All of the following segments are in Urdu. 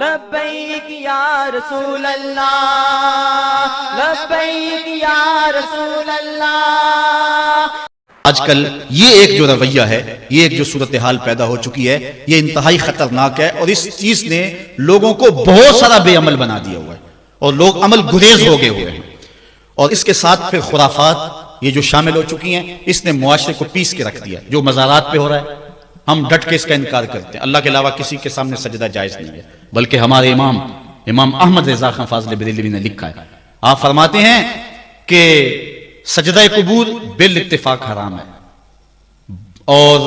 لبیک یا رسول اللہ، لبیک یا رسول اللہ۔ آج کل یہ ایک جو رویہ ہے، یہ ایک جو صورتحال پیدا ہو چکی ہے، یہ انتہائی خطرناک ہے، اور اس چیز نے لوگوں کو بہت سارا بے عمل بنا دیا ہوا ہے، اور لوگ عمل گریز ہو گئے ہوئے ہیں، اور اس کے ساتھ پھر خرافات یہ جو شامل ہو چکی ہیں، اس نے معاشرے کو پیس کے رکھ دیا۔ جو مزارات پہ ہو رہا ہے، ہم ڈٹ کے اس کا انکار کرتے ہیں، اللہ کے علاوہ کسی کے سامنے سجدہ جائز نہیں ہے، بلکہ ہمارے امام احمد رضا خان فاضل بریلوی نے لکھا ہے، آپ فرماتے ہیں کہ سجدہ قبور بالاتفاق حرام ہے، اور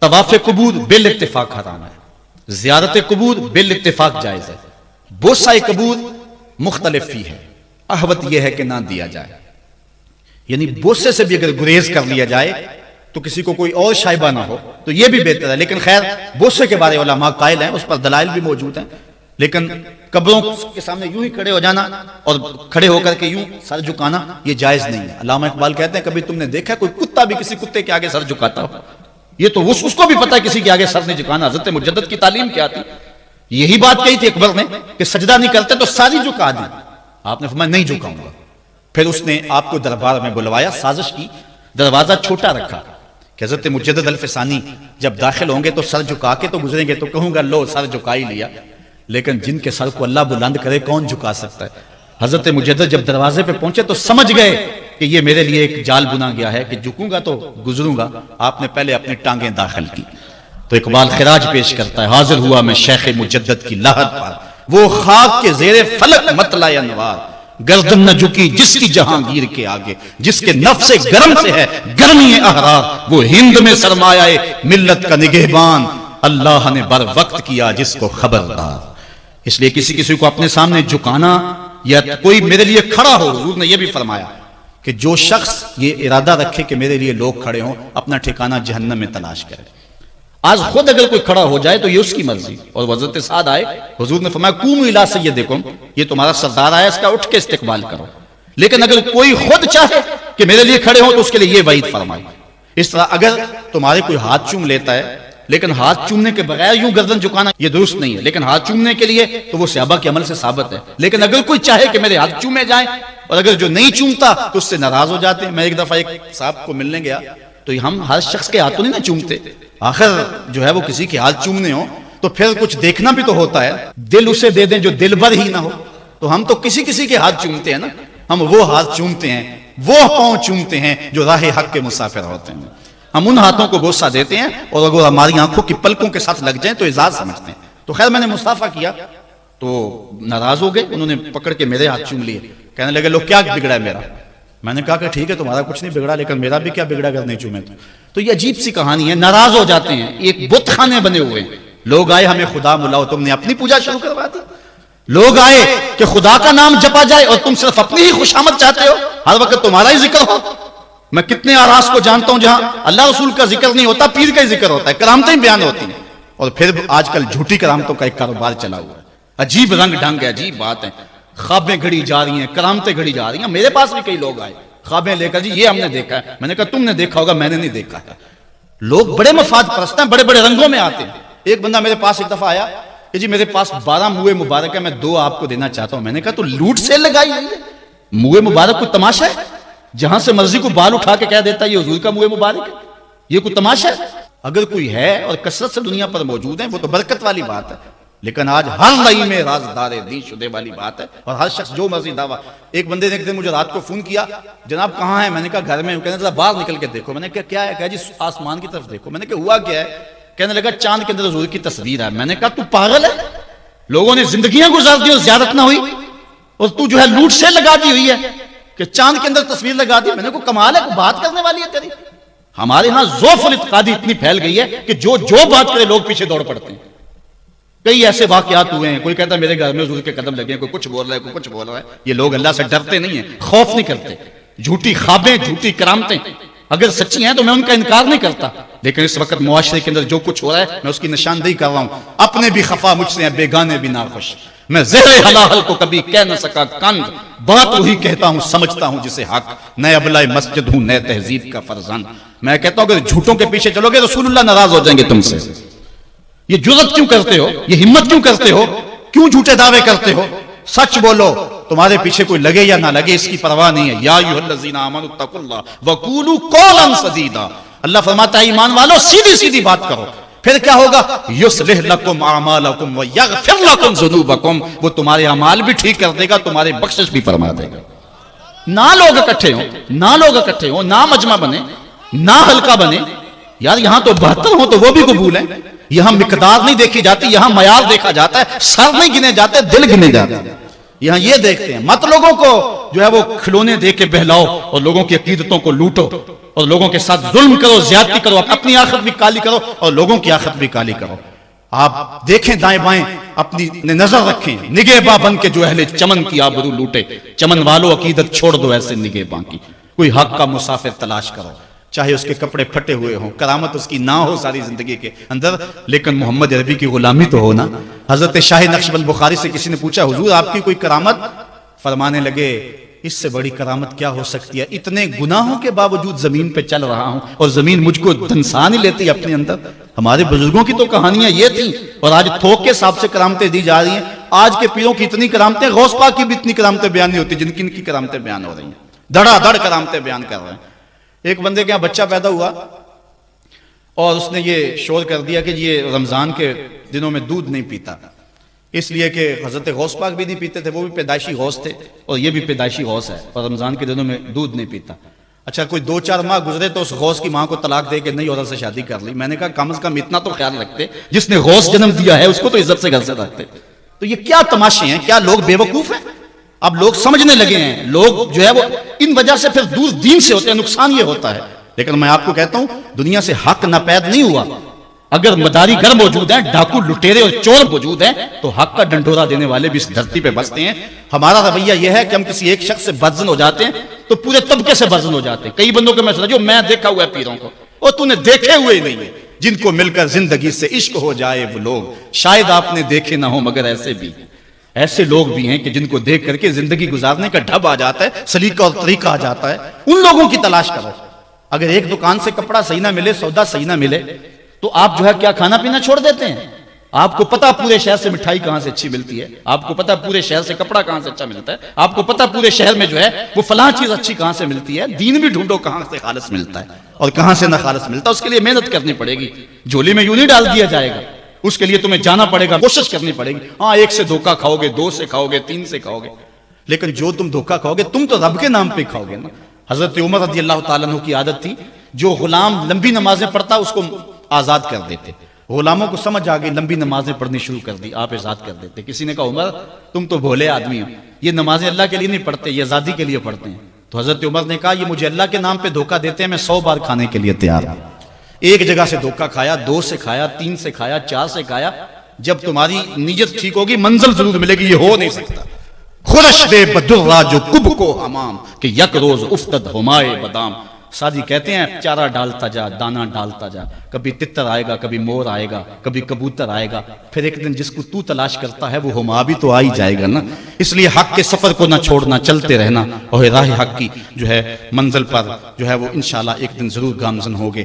طواف قبور بالاتفاق حرام ہے، زیارت قبور بالاتفاق جائز ہے، بوسہ قبور مختلف فی ہے، احوط یہ ہے کہ نہ دیا جائے، یعنی بوسے سے بھی اگر گریز کر لیا جائے تو کسی کو کوئی اور شائبہ نہ ہو تو یہ بھی بہتر ہے، لیکن خیر بوسے کے بارے علماء قائل ہیں، اس پر دلائل بھی موجود ہیں، لیکن قبروں کے سامنے یوں ہی کھڑے ہو جانا اور کھڑے ہو کر کے یوں سر جھکانا یہ جائز نہیں ہے۔ علامہ اقبال کہتے ہیں کبھی تم نے دیکھا کوئی کتا بھی کسی کتے کے آگے سر جھکاتا ہو؟ یہ تو اس کو بھی پتا ہے کسی کے آگے سر نہیں جھکانا۔ حضرت مجدد کی تعلیم کیا تھی؟ یہی بات کہی تھی اکبر نے کہ سجدہ نہیں کرتے تو ساری جھکا دیں، آپ نے فرمایا نہیں جھکاؤں گا۔ پھر اس نے آپ کو دربار میں بلوایا، سازش کی، دروازہ چھوٹا رکھا کہ حضرت مجدد الفسانی جب داخل ہوں گے تو سر جھکا کے تو گزریں گے، تو کہوں گا لو سر جھکا ہی لیا، لیکن جن کے سر کو اللہ بلند کرے کون جھکا سکتا ہے؟ حضرت مجدد جب دروازے پہ پہنچے تو سمجھ گئے کہ یہ میرے لیے ایک جال بنا گیا ہے کہ جھکوں گا تو گزروں گا، آپ نے پہلے اپنی ٹانگیں داخل کی۔ تو اقبال خراج پیش کرتا ہے، حاضر ہوا میں شیخ مجدد کی لاحت پر، وہ خاک کے زیر فلک مطلع انوار، گردن نہ جھکی جس کی جہانگیر کے آگے، جس کے نفس گرم سے ہے گرمی احرار، وہ ہند میں سرمایہ ملت کا نگہبان، اللہ نے بر وقت کیا جس کو خبردار۔ اس لیے کسی کو اپنے سامنے جھکانا یا کوئی میرے لیے کھڑا ہو، حضور نے یہ بھی فرمایا کہ جو شخص یہ ارادہ رکھے کہ میرے لیے لوگ کھڑے ہوں اپنا ٹھکانہ جہنم میں تلاش کرے۔ آج خود اگر کوئی کھڑا ہو جائے تو یہ اس کی مرضی، اور حضرت سعد آئے، حضور نے فرمایا قوموا الی سیدکم، یہ تمہارا سردار آیا، اس کا اٹھ کے استقبال کرو، لیکن اگر کوئی خود چاہے کہ میرے لیے کھڑے ہوں تو اس کے لیے یہ وعید فرمائی۔ اس طرح اگر تمہارے کوئی ہاتھ چوم لیتا ہے لیکن ہاتھ چومنے کے بغیر یوں گردن جھکانا یہ درست نہیں ہے، لیکن ہاتھ چومنے کے لیے تو وہ صحابہ کے عمل سے ثابت ہے، لیکن اگر کوئی چاہے کہ میرے ہاتھ چومے جائیں اور اگر جو نہیں چومتا تو اس سے ناراض ہو جاتے ہیں۔ میں ایک دفعہ ایک صاحب کو ملنے گیا تو ہم ہر شخص کے ہاتھوں نہیں نہ چومتے، آخر جو ہے وہ کسی کے ہاتھ چومنے ہوں تو پھر کچھ دیکھنا بھی تو ہوتا ہے، دل اسے دے دیں جو دل بھر ہی نہ ہو، تو ہم تو کسی کے ہاتھ چومتے ہیں نا، ہم وہ ہاتھ چومتے ہیں، وہ پاؤں چومتے ہیں جو راہ حق کے مسافر ہوتے ہیں، ہم ان ہاتھوں کو بوسہ دیتے ہیں، اور اگر ہماری آنکھوں کی پلکوں کے ساتھ لگ جائیں تو اعزاز سمجھتے ہیں۔ تو خیر میں نے مصافحہ کیا تو ناراض ہو گئے، انہوں نے پکڑ کے میرے ہاتھ چوم لیے، کہنے لگے لو کیا بگڑا ہے میرا؟ میں نے کہا کہ ٹھیک ہے تمہارا کچھ نہیں بگڑا، لیکن میرا بھی کیا بگڑا اگر نہیں چومے تو یہ عجیب سی کہانی ہے، ناراض ہو جاتے ہیں۔ ایک بت خانے بنے ہوئے ہیں، لوگ آئے ہمیں خدا بلاؤ، تم نے اپنی پوجا شروع کروا دی۔ لوگ آئے کہ خدا کا نام جپا جائے اور تم صرف اپنی ہی خوشامد چاہتے ہو، ہر وقت تمہارا ہی ذکر ہو۔ میں کتنے آراس کو جانتا ہوں جہاں اللہ رسول کا ذکر نہیں ہوتا، پیر کا ہی ذکر ہوتا ہے، کرامتیں بیان ہوتی ہیں، اور پھر آج کل جھوٹی کرامتوں کا ایک کاروبار چلا ہوا ہے، عجیب رنگ ڈھنگ ہے، عجیب بات ہے، خوابیں گھڑی جا رہی ہیں، کرامتیں گھڑی جا رہی ہیں۔ میرے پاس بھی کئی لوگ آئے خوابیں لے کر، جی یہ ہم نے دیکھا ہے، میں نے کہا تم نے دیکھا ہوگا، میں نے نہیں دیکھا ہے۔ لوگ بڑے مفاد پرست ہیں، بڑے بڑے رنگوں میں آتے ہیں۔ ایک بندہ میرے پاس ایک دفعہ آیا کہ جی میرے پاس 12 موئے مبارک ہے، میں 2 آپ کو دینا چاہتا ہوں۔ میں نے کہا تو لوٹ سیل لگائی ہوئی ہے، موئے مبارک کوئی تماشا ہے؟ جہاں سے مرضی کو بال اٹھا کے کہہ دیتا ہے یہ حضور کا موئے مبارک ہے، یہ کوئی تماشا ہے؟ اگر کوئی ہے اور کثرت سے دنیا پر موجود ہے وہ تو برکت والی بات ہے، لیکن آج ہر نئی میں رازدار دین شدے والی بات ہے، اور ہر شخص جو مرضی دعویٰ۔ ایک بندے نے ایک دن مجھے رات کو فون کیا، جناب کہاں ہے؟ میں نے کہا گھر میں ہوں۔ کہنے لگا باہر نکل کے دیکھو۔ میں نے کہا کیا ہے؟ کہا جی آسمان کی طرف دیکھو۔ میں نے کہا ہوا کیا ہے؟ کہنے لگا چاند کے اندر حضور کی تصویر ہے۔ میں نے کہا تو پاگل ہے؟ لوگوں نے زندگیاں گزار دی اور زیارت نہ ہوئی، اور تو جو ہے لوٹ سے لگا دی ہوئی ہے کہ چاند کے اندر تصویر لگا دی۔ میں نے کہا کمال ہے، بات کرنے والی ہے تیری۔ ہمارے ہاں ذوف الاعتقادی اتنی پھیل گئی ہے کہ جو بات کرے لوگ پیچھے دوڑ پڑتے ہیں۔ کئی ایسے واقعات ہوئے ہیں، کوئی کہتا ہے میرے گھر میں حضور کے قدم لگے ہیں، کوئی کچھ بول رہا ہے، کوئی کچھ بول رہا ہے۔ یہ لوگ اللہ سے ڈرتے نہیں ہیں، خوف نہیں کرتے۔ جھوٹی خوابیں، جھوٹی کرامتیں اگر سچی ہیں تو میں ان کا انکار نہیں کرتا، لیکن اس وقت معاشرے کے اندر جو کچھ ہو رہا ہے میں اس کی نشاندہی کر رہا ہوں۔ اپنے بھی خفا مجھ سے ہیں، بیگانے بھی ناخوش، میں زہر حلال کو کبھی کہہ نہ سکا کند، بات وہی کہتا ہوں سمجھتا ہوں جسے حق، نئے ابلائے مسجد ہوں، نئے تہذیب کا فرزند۔ میں کہتا ہوں اگر جھوٹوں کے پیچھے چلو گے رسول اللہ ناراض ہو جائیں گے تم سے۔ یہ جرت کیوں کرتے ہو، یہ ہمت کیوں کرتے ہو کیوں جھوٹے دعوے کرتے ہو؟ سچ بولو، تمہارے پیچھے کوئی لگے یا نہ لگے اس کی پرواہ نہیں ہے۔ یا ایھا الذین آمنوا اتقوا اللہ وقولوا قولا سدیدا، اللہ فرماتا ہے ایمان والو سیدھی سیدھی بات کرو، پھر کیا ہوگا؟ یصلح لکم اعمالکم ویغفر لکم ذنوبکم، وہ تمہارے اعمال بھی ٹھیک کر دے گا، تمہارے بخشش بھی فرما دے گا۔ نہ لوگ اکٹھے ہوں، نہ مجمع بنے، نہ حلقہ بنے، یار یہاں تو 72 ہوں تو وہ بھی قبول ہے، یہاں مقدار نہیں دیکھی جاتی، یہاں معیار دیکھا جاتا ہے، سر نہیں گنے جاتے، دل گنے جاتے ہیں، یہاں یہ دیکھتے ہیں۔ مت لوگوں کو جو ہے وہ کھلونے دے کے بہلاؤ اور لوگوں کی عقیدتوں کو لوٹو اور لوگوں کے ساتھ ظلم کرو، زیادتی کرو، اپنی آخرت بھی کالی کرو اور لوگوں کی آخرت بھی کالی کرو۔ آپ دیکھیں دائیں بائیں، اپنی نظر رکھیں، نگہباں بن کے جو اہل چمن کی آبرو لوٹے، چمن والو عقیدت چھوڑ دو ایسے نگہباں کی، کوئی حق کا مسافر تلاش کرو، چاہے اس کے کپڑے پھٹے ہوئے ہوں، کرامت اس کی نہ ہو ساری زندگی کے اندر، لیکن محمد عربی کی غلامی تو ہو نا۔ حضرت شاہ نقشبند بخاری سے کسی نے پوچھا حضور آپ کی کوئی کرامت؟ فرمانے لگے اس سے بڑی کرامت کیا ہو سکتی ہے، اتنے گناہوں کے باوجود زمین پہ چل رہا ہوں اور زمین مجھ کو دھنسا نہیں لیتی اپنے اندر۔ ہمارے بزرگوں کی تو کہانیاں یہ تھیں، اور آج تھوک کے حساب سے کرامتیں دی جا رہی ہیں۔ آج کے پیروں کی اتنی کرامتیں، غوث پاک کی بھی اتنی کرامتیں بیان نہیں ہوتی جن کی ان کی کرامتیں بیان ہو رہی ہیں، دھڑا دھڑ کرامتیں بیان کر رہے ہیں۔ ایک بندے کے یہاں بچہ پیدا ہوا اور اس نے یہ شور کر دیا کہ یہ رمضان کے دنوں میں دودھ نہیں پیتا، اس لیے کہ حضرت غوث پاک بھی نہیں پیتے تھے، وہ بھی پیدائشی غوث تھے اور یہ بھی پیدائشی غوث ہے، اور رمضان کے دنوں میں دودھ نہیں پیتا۔ اچھا کوئی 2-4 ماہ گزرے تو اس غوث کی ماں کو طلاق دے کے نئی عورت سے شادی کر لی۔ میں نے کہا کم از کم اتنا تو خیال رکھتے، جس نے غوث جنم دیا ہے اس کو تو عزت سے گھر سے رکھتے۔ تو یہ کیا تماشے ہیں؟ کیا لوگ بے وقوف ہیں؟ اب لوگ سمجھنے لگے ہیں، لوگ جو ہے وہ ان وجہ سے پھر دور دین سے ہوتے ہیں، نقصان یہ ہوتا ہے۔ لیکن میں آپ کو کہتا ہوں دنیا سے حق ناپید نہیں ہوا، اگر مداری گر موجود ہیں، ڈاکو لٹیرے اور چور موجود ہیں تو حق کا ڈنڈورا دینے والے بھی اس دھرتی پہ بستے ہیں۔ ہمارا رویہ یہ ہے کہ ہم کسی ایک شخص سے بدظن ہو جاتے ہیں تو پورے طبقے سے بدظن ہو جاتے ہیں۔ کئی بندوں کو میں سمجھا جو میں دیکھا ہوا ہے پیروں کو، اور تو نے دیکھے ہوئے ہی نہیں ہے، جن کو مل کر زندگی سے عشق ہو جائے وہ لوگ شاید آپ نے دیکھے نہ ہو، مگر ایسے لوگ بھی ہیں کہ جن کو دیکھ کر کے زندگی گزارنے کا ڈھب آ جاتا ہے، سلیقہ اور طریقہ آ جاتا ہے۔ ان لوگوں کی تلاش کرو۔ اگر ایک دکان سے کپڑا صحیح نہ ملے، سودا صحیح نہ ملے تو آپ جو ہے کیا کھانا پینا چھوڑ دیتے ہیں؟ آپ کو پتا پورے شہر سے مٹھائی کہاں سے اچھی ملتی ہے، آپ کو پتا پورے شہر سے کپڑا کہاں سے اچھا ملتا ہے، آپ کو پتا پورے شہر میں جو ہے وہ فلاں چیز اچھی کہاں سے ملتی ہے۔ دین بھی ڈھونڈو کہاں سے خالص ملتا ہے اور کہاں سے نہ خالص ملتا ہے، اس کے لیے محنت کرنی پڑے گی، جھولی میں یوں نہیں ڈال دیا جائے گا، اس کے لیے تمہیں جانا پڑے گا، کوشش کرنی پڑے گی۔ ہاں ایک سے دھوکہ کھاؤ گے، 2 سے کھاؤ گے، 3 سے کھاؤ گے، لیکن جو تم دھوکہ کھاؤ گے تم تو رب کے نام پہ کھاؤ گے نا۔ حضرت عمر رضی اللہ تعالیٰ عنہ کی عادت تھی، جو غلام لمبی نمازیں پڑھتا اس کو آزاد کر دیتے۔ غلاموں کو سمجھ آ گئی، لمبی نمازیں پڑھنی شروع کر دی، آپ آزاد کر دیتے۔ کسی نے کہا عمر تم تو بھولے آدمی ہو، یہ نمازیں اللہ کے لیے نہیں پڑھتے، یہ آزادی کے لیے پڑھتے ہیں۔ تو حضرت عمر نے کہا یہ مجھے اللہ کے نام پہ دھوکہ دیتے ہیں، میں 100 بار کھانے کے لیے تیار ہوں۔ ایک جگہ سے دھوکہ کھایا، 2 سے کھایا، 3 سے کھایا، 4 سے کھایا، جب تمہاری نیت ٹھیک ہوگی منزل ضرور ملے گی، یہ ہو نہیں سکتا۔ خورش بے بدرہ جو کب کو حمام کہ یک روز افتد ہمائے بدام۔ سادی کہتے ہیں چارہ ڈالتا جا، دانہ ڈالتا جا، کبھی تتر آئے گا، کبھی مور آئے گا، کبھی کبوتر آئے گا، پھر ایک دن جس کو تو تلاش کرتا ہے وہ ہما بھی تو آ ہی جائے گا نا۔ اس لیے حق کے سفر کو نہ چھوڑنا، چلتے رہنا، اور راہ حق کی جو ہے منزل پر جو ہے وہ انشاءاللہ ایک دن ضرور گامزن ہوگے۔